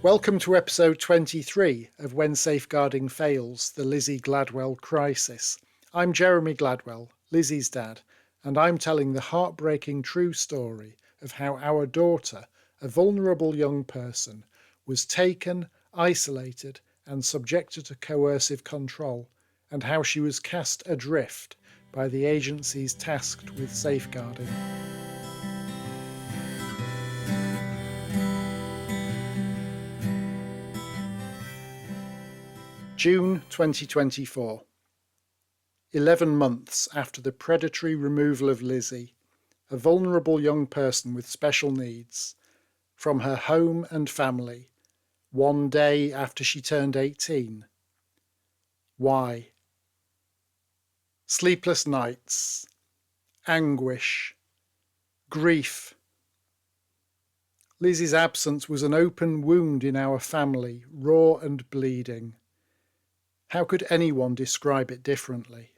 Welcome to episode 23 of When Safeguarding Fails, the Lizzie Gladwell Crisis. I'm Jeremy Gladwell, Lizzie's dad, and I'm telling the heartbreaking true story of how our daughter, a vulnerable young person, was taken, isolated, and subjected to coercive control, and how she was cast adrift by the agencies tasked with safeguarding. June 2024. 11 months after the predatory removal of Lizzie, a vulnerable young person with special needs, from her home and family, one day after she turned 18. Why? Sleepless nights, anguish, grief. Lizzie's absence was an open wound in our family, raw and bleeding. How could anyone describe it differently?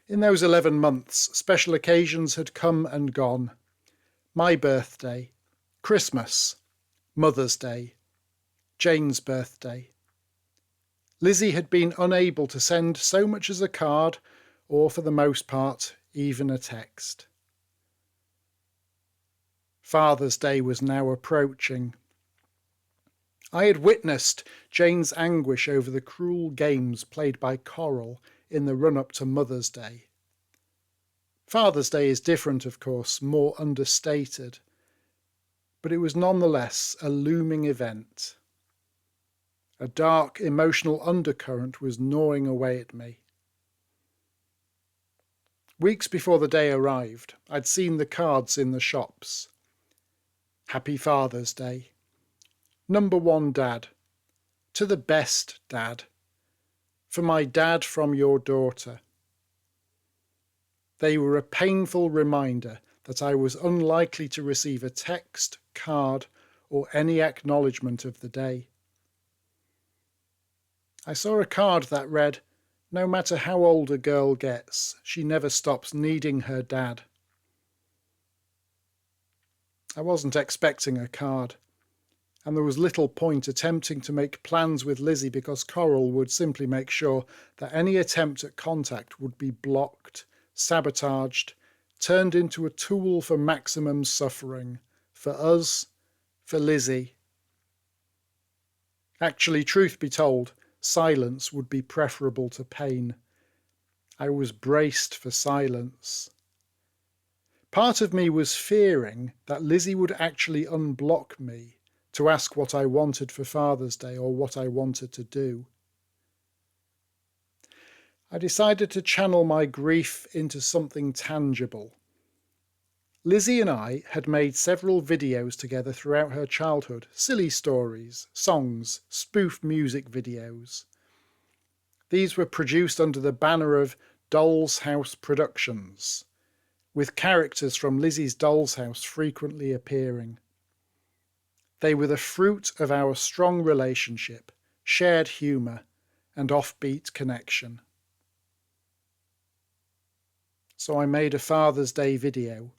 In those 11 months, special occasions had come and gone. My birthday, Christmas, Mother's Day, Jane's birthday. Lizzie had been unable to send so much as a card, or for the most part, even a text. Father's Day was now approaching. I had witnessed Jane's anguish over the cruel games played by Coral in the run-up to Mother's Day. Father's Day is different, of course, more understated, but it was nonetheless a looming event. A dark emotional undercurrent was gnawing away at me. Weeks before the day arrived, I'd seen the cards in the shops. Happy Father's Day. Number 1 Dad. To the best Dad. For my dad from your daughter. They were a painful reminder that I was unlikely to receive a text, card, or any acknowledgement of the day. I saw a card that read, "No matter how old a girl gets, she never stops needing her dad." I wasn't expecting a card, and there was little point attempting to make plans with Lizzie because Coral would simply make sure that any attempt at contact would be blocked, sabotaged, turned into a tool for maximum suffering, for us, for Lizzie. Actually, truth be told, silence would be preferable to pain. I was braced for silence. Part of me was fearing that Lizzie would actually unblock me to ask what I wanted for Father's Day or what I wanted to do. I decided to channel my grief into something tangible. Lizzie and I had made several videos together throughout her childhood, silly stories, songs, spoof music videos. These were produced under the banner of Doll's House Productions, with characters from Lizzie's Doll's House frequently appearing. They were the fruit of our strong relationship, shared humour, and offbeat connection. So I made a Father's Day video.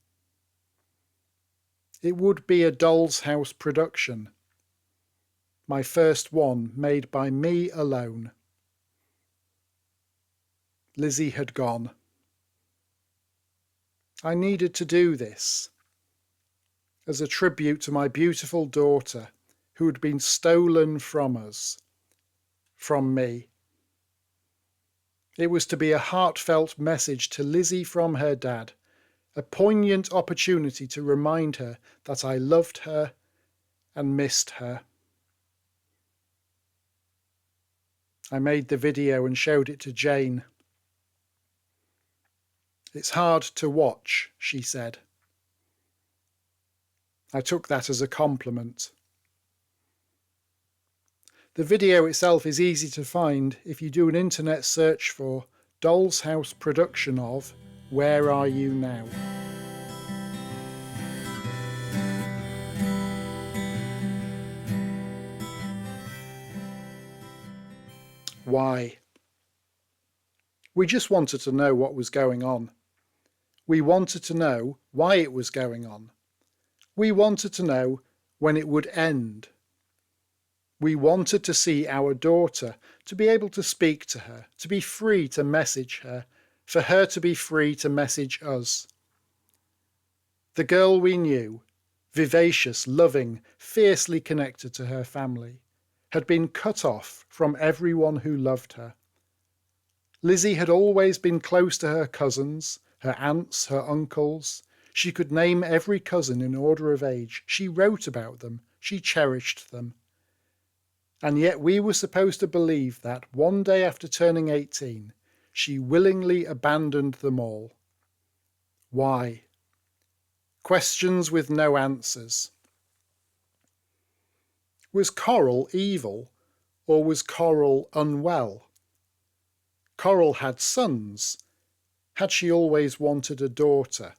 It would be a Doll's House production, my first one made by me alone. Lizzie had gone. I needed to do this as a tribute to my beautiful daughter who had been stolen from us, from me. It was to be a heartfelt message to Lizzie from her dad, a poignant opportunity to remind her that I loved her and missed her. I made the video and showed it to Jane. "It's hard to watch," she said. I took that as a compliment. The video itself is easy to find if you do an internet search for Doll's House production of Where Are You Now? Why? We just wanted to know what was going on. We wanted to know why it was going on. We wanted to know when it would end. We wanted to see our daughter, to be able to speak to her, to be free to message her, for her to be free to message us. The girl we knew, vivacious, loving, fiercely connected to her family, had been cut off from everyone who loved her. Lizzie had always been close to her cousins, her aunts, her uncles. She could name every cousin in order of age. She wrote about them. She cherished them. And yet we were supposed to believe that one day after turning 18, she willingly abandoned them all. Why? Questions with no answers. Was Coral evil, or was Coral unwell? Coral had sons. Had she always wanted a daughter?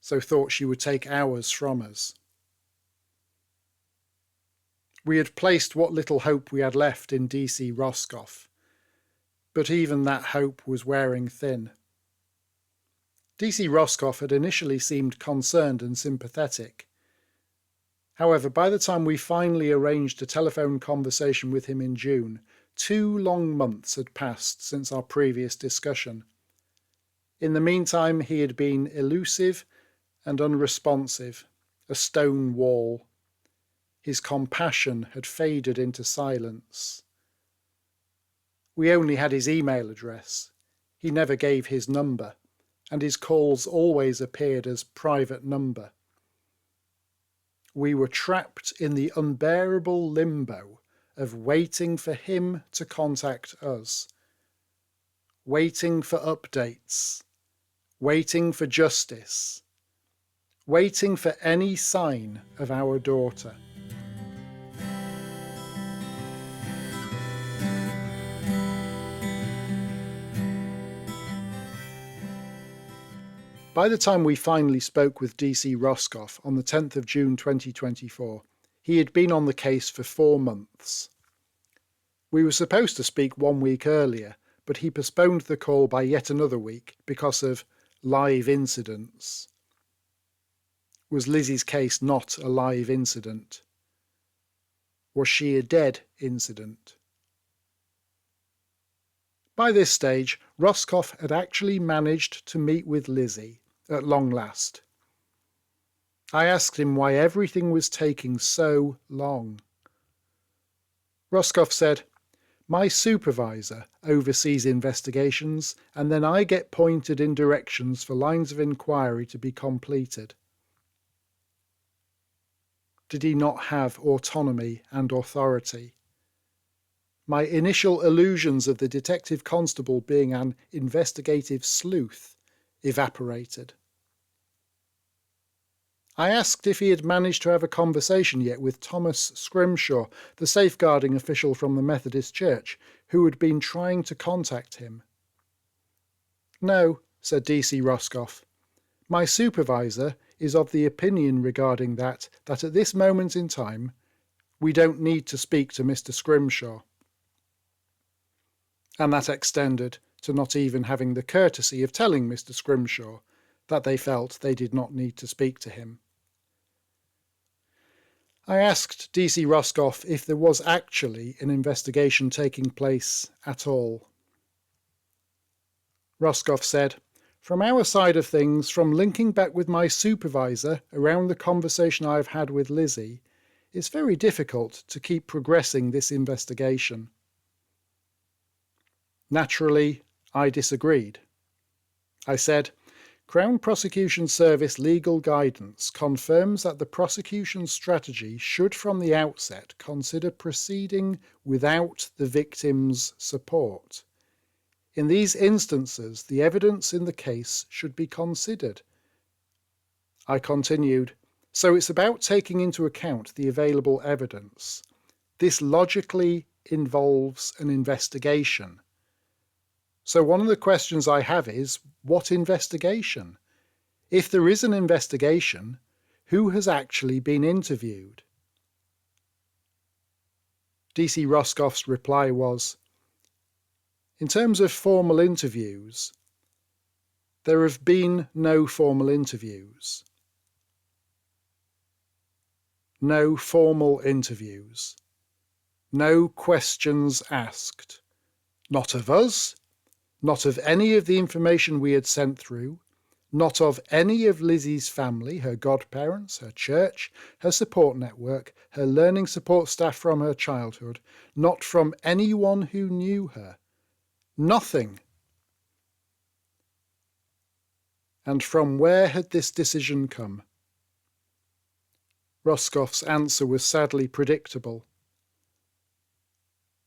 So thought she would take ours from us. We had placed what little hope we had left in DC Roscoff, but even that hope was wearing thin. DC Roscoff had initially seemed concerned and sympathetic. However, by the time we finally arranged a telephone conversation with him in June, 2 long months had passed since our previous discussion. In the meantime, he had been elusive and unresponsive, a stone wall. His compassion had faded into silence. We only had his email address. He never gave his number, and his calls always appeared as private number. We were trapped in the unbearable limbo of waiting for him to contact us, waiting for updates, waiting for justice, waiting for any sign of our daughter. By the time we finally spoke with DC Roscoff on the 10th of June 2024, he had been on the case for 4 months. We were supposed to speak 1 week earlier, but he postponed the call by yet another week because of live incidents. Was Lizzie's case not a live incident? Was she a dead incident? By this stage, Roscoff had actually managed to meet with Lizzie, at long last. I asked him why everything was taking so long. Roscoff said, "My supervisor oversees investigations, and then I get pointed in directions for lines of inquiry to be completed." Did he not have autonomy and authority? My initial illusions of the detective constable being an investigative sleuth evaporated. I asked if he had managed to have a conversation yet with Thomas Scrimshaw, the safeguarding official from the Methodist Church, who had been trying to contact him. "No," said DC Roscoff. "My supervisor is of the opinion regarding that at this moment in time, we don't need to speak to Mr. Scrimshaw." And that extended to not even having the courtesy of telling Mr. Scrimshaw that they felt they did not need to speak to him. I asked DC Roscoff if there was actually an investigation taking place at all. Roscoff said, "From our side of things, from linking back with my supervisor around the conversation I've had with Lizzie, it's very difficult to keep progressing this investigation." Naturally, I disagreed. I said, "Crown Prosecution Service legal guidance confirms that the prosecution strategy should from the outset consider proceeding without the victim's support. In these instances, the evidence in the case should be considered." I continued, "So it's about taking into account the available evidence. This logically involves an investigation. So one of the questions I have is, what investigation? If there is an investigation, who has actually been interviewed?" DC Roscoff's reply was, "In terms of formal interviews, there have been no formal interviews." No formal interviews. No questions asked. Not of us, not of any of the information we had sent through, not of any of Lizzie's family, her godparents, her church, her support network, her learning support staff from her childhood, not from anyone who knew her. Nothing. And from where had this decision come? Roscoff's answer was sadly predictable.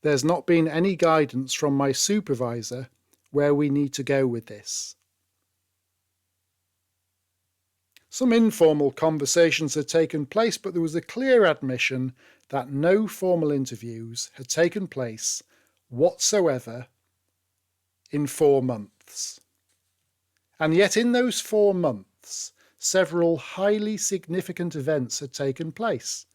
There's not been any guidance from my supervisor where we need to go with this. Some informal conversations had taken place, but there was a clear admission that no formal interviews had taken place whatsoever in 4 months. And yet in those 4 months, several highly significant events had taken place.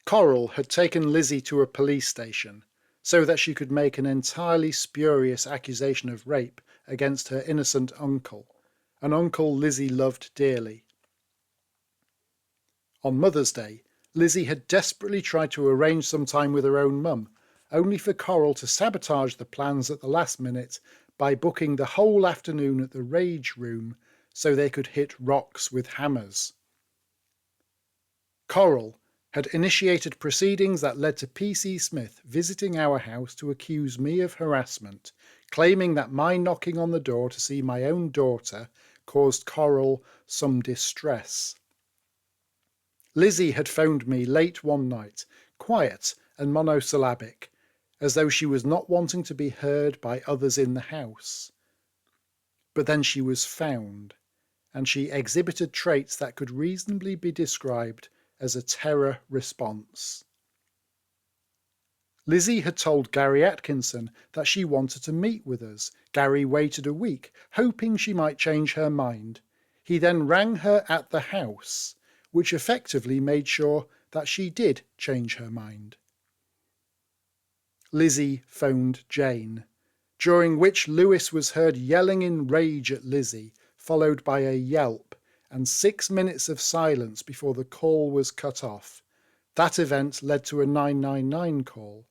Coral had taken Lizzie to a police station so that she could make an entirely spurious accusation of rape against her innocent uncle, an uncle Lizzie loved dearly. On Mother's Day, Lizzie had desperately tried to arrange some time with her own mum, only for Coral to sabotage the plans at the last minute by booking the whole afternoon at the Rage Room so they could hit rocks with hammers. Coral had initiated proceedings that led to PC Smith visiting our house to accuse me of harassment, claiming that my knocking on the door to see my own daughter caused Coral some distress. Lizzie had phoned me late one night, quiet and monosyllabic, as though she was not wanting to be heard by others in the house. But then she was found, and she exhibited traits that could reasonably be described as a terror response. Lizzie had told Gary Atkinson that she wanted to meet with us. Gary waited a week, hoping she might change her mind. He then rang her at the house, which effectively made sure that she did change her mind. Lizzie phoned Jane, during which Lewis was heard yelling in rage at Lizzie, followed by a yelp and 6 minutes of silence before the call was cut off. That event led to a 999 call.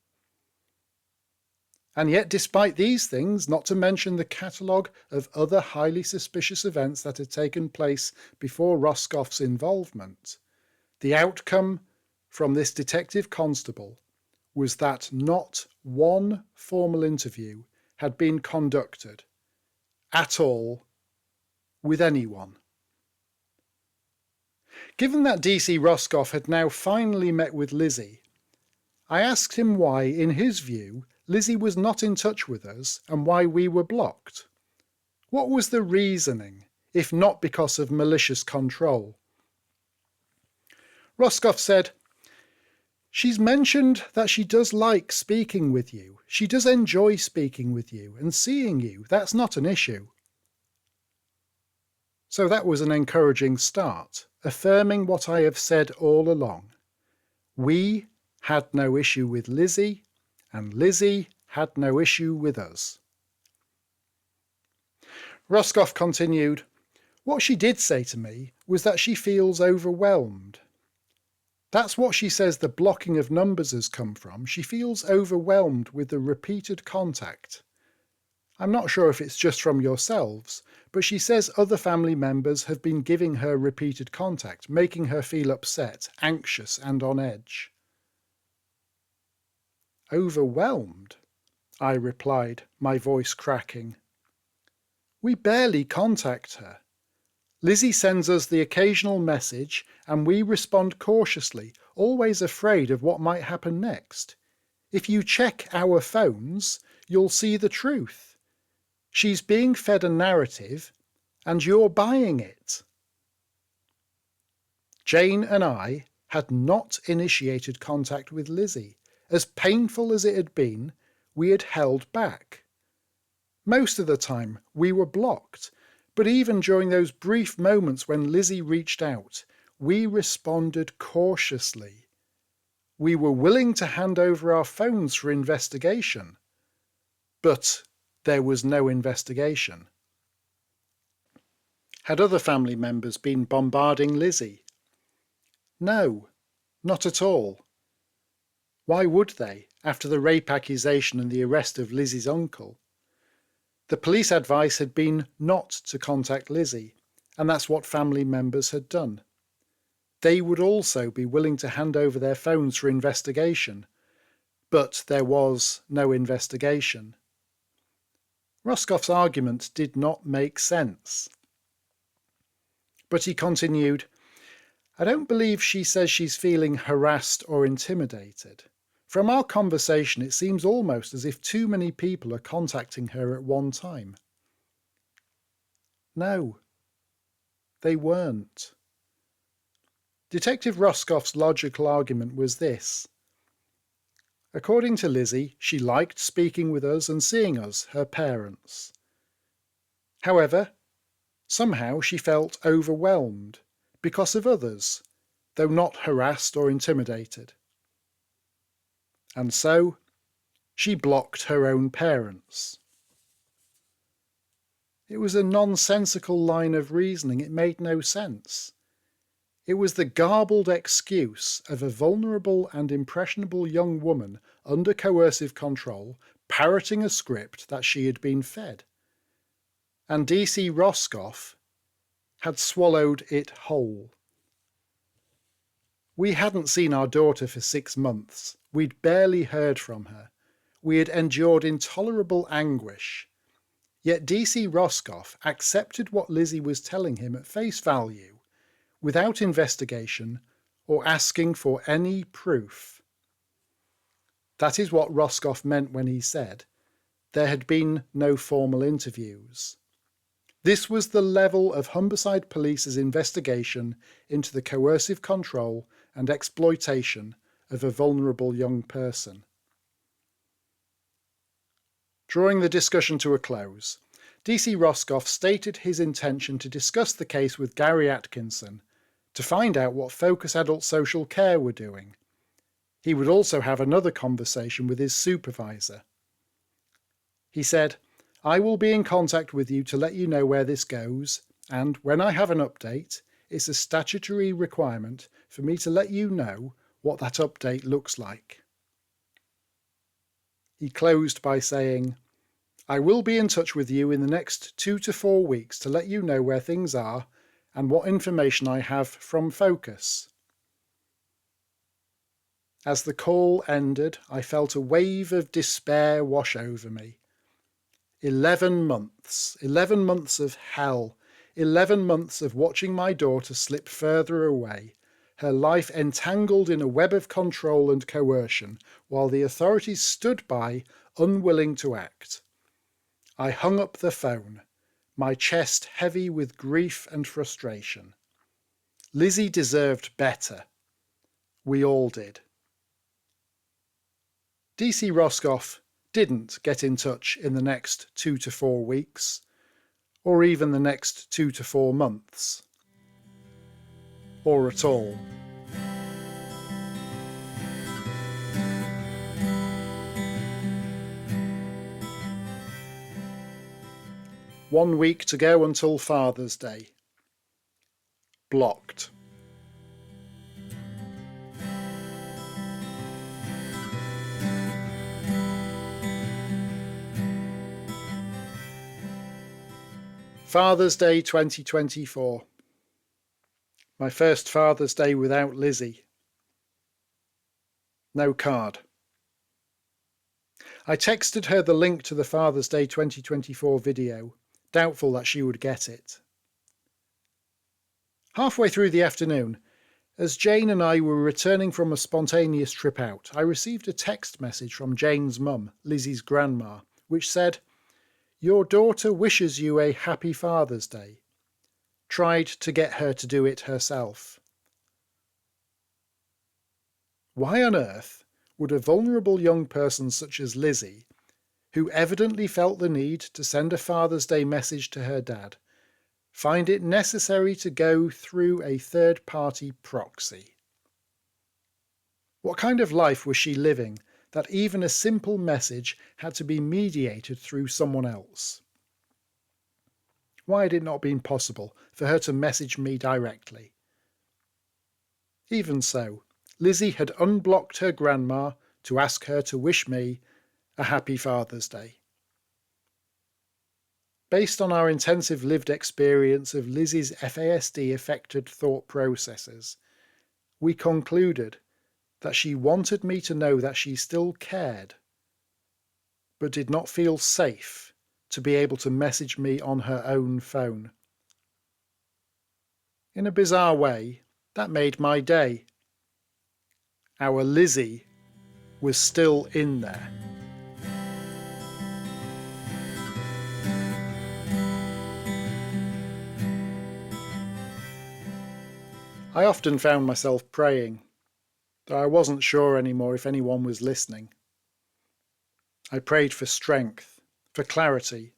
And yet, despite these things, not to mention the catalogue of other highly suspicious events that had taken place before Roscoff's involvement, the outcome from this detective constable was that not one formal interview had been conducted at all with anyone. Given that DC Roscoff had now finally met with Lizzie, I asked him why, in his view, Lizzie was not in touch with us and why we were blocked. What was the reasoning, if not because of malicious control? Roscoff said, "She's mentioned that she does like speaking with you. She does enjoy speaking with you and seeing you. That's not an issue." So that was an encouraging start, affirming what I have said all along. We had no issue with Lizzie, and Lizzie had no issue with us. Roscoff continued, "What she did say to me was that she feels overwhelmed. That's what she says the blocking of numbers has come from. She feels overwhelmed with the repeated contact. I'm not sure if it's just from yourselves, but she says other family members have been giving her repeated contact, making her feel upset, anxious, and on edge." "Overwhelmed?" I replied, my voice cracking. "We barely contact her. Lizzie sends us the occasional message and we respond cautiously, always afraid of what might happen next. If you check our phones, you'll see the truth. She's being fed a narrative and you're buying it." Jane and I had not initiated contact with Lizzie. As painful as it had been, we had held back. Most of the time we were blocked, but even during those brief moments when Lizzie reached out, we responded cautiously. We were willing to hand over our phones for investigation, but there was no investigation. Had other family members been bombarding Lizzie? No, Not at all. Why would they, after the rape accusation and the arrest of Lizzie's uncle? The police advice had been not to contact Lizzie, and that's what family members had done. They would also be willing to hand over their phones for investigation, but there was no investigation. Roscoff's argument did not make sense. But he continued, I don't believe she says she's feeling harassed or intimidated. From our conversation, it seems almost as if too many people are contacting her at one time. No, they weren't. Detective Roscoff's logical argument was this. According to Lizzie, she liked speaking with us and seeing us, her parents. However, somehow she felt overwhelmed because of others, though not harassed or intimidated. And so, she blocked her own parents. It was a nonsensical line of reasoning. It made no sense. It was the garbled excuse of a vulnerable and impressionable young woman under coercive control, parroting a script that she had been fed. And DC Roscoff had swallowed it whole. We hadn't seen our daughter for 6 months. We'd barely heard from her. We had endured intolerable anguish. Yet DC Roscoff accepted what Lizzie was telling him at face value, without investigation or asking for any proof. That is what Roscoff meant when he said there had been no formal interviews. This was the level of Humberside Police's investigation into the coercive control and exploitation of a vulnerable young person. Drawing the discussion to a close, DC Roscoff stated his intention to discuss the case with Gary Atkinson to find out what Focus Adult Social Care were doing. He would also have another conversation with his supervisor. He said, I will be in contact with you to let you know where this goes, and when I have an update, it's a statutory requirement for me to let you know what that update looks like. He closed by saying, I will be in touch with you in the next 2 to 4 weeks to let you know where things are and what information I have from Focus. As the call ended, I felt a wave of despair wash over me. 11 months of hell, 11 months of watching my daughter slip further away, her life entangled in a web of control and coercion, while the authorities stood by, unwilling to act. I hung up the phone, my chest heavy with grief and frustration. Lizzie deserved better. We all did. DC Roscoff didn't get in touch in the next 2 to 4 weeks, or even the next 2 to 4 months, or at all. One week to go until Father's Day. Blocked. Father's Day 2024. My first Father's Day without Lizzie. No card. I texted her the link to the Father's Day 2024 video, doubtful that she would get it. Halfway through the afternoon, as Jane and I were returning from a spontaneous trip out, I received a text message from Jane's mum, Lizzie's grandma, which said, Your daughter wishes you a happy Father's Day. Tried to get her to do it herself. Why on earth would a vulnerable young person such as Lizzie, who evidently felt the need to send a Father's Day message to her dad, find it necessary to go through a third-party proxy? What kind of life was she living that even a simple message had to be mediated through someone else? Why had it not been possible for her to message me directly? Even so, Lizzie had unblocked her grandma to ask her to wish me a happy Father's Day. Based on our intensive lived experience of Lizzie's FASD-affected thought processes, we concluded that she wanted me to know that she still cared, but did not feel safe to be able to message me on her own phone. In a bizarre way, that made my day. Our Lizzie was still in there. I often found myself praying, though I wasn't sure anymore if anyone was listening. I prayed for strength, for clarity,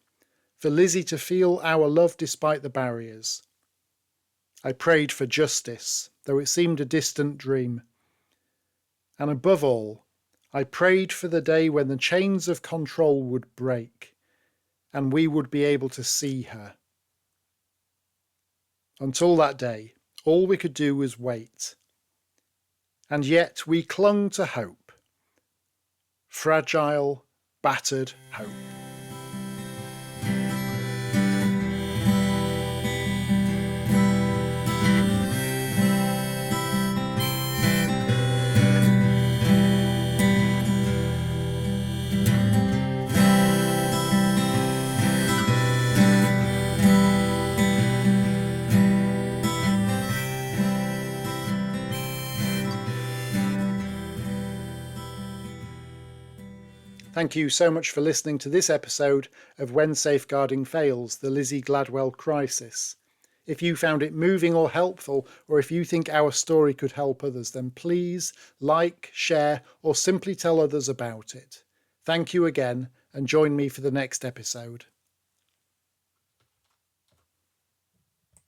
for Lizzie to feel our love despite the barriers. I prayed for justice, though it seemed a distant dream. And above all, I prayed for the day when the chains of control would break and we would be able to see her. Until that day, all we could do was wait. And yet we clung to hope. Fragile, battered hope. Thank you so much for listening to this episode of When Safeguarding Fails, the Lizzie Gladwell Crisis. If you found it moving or helpful, or if you think our story could help others, then please like, share, or simply tell others about it. Thank you again, and join me for the next episode.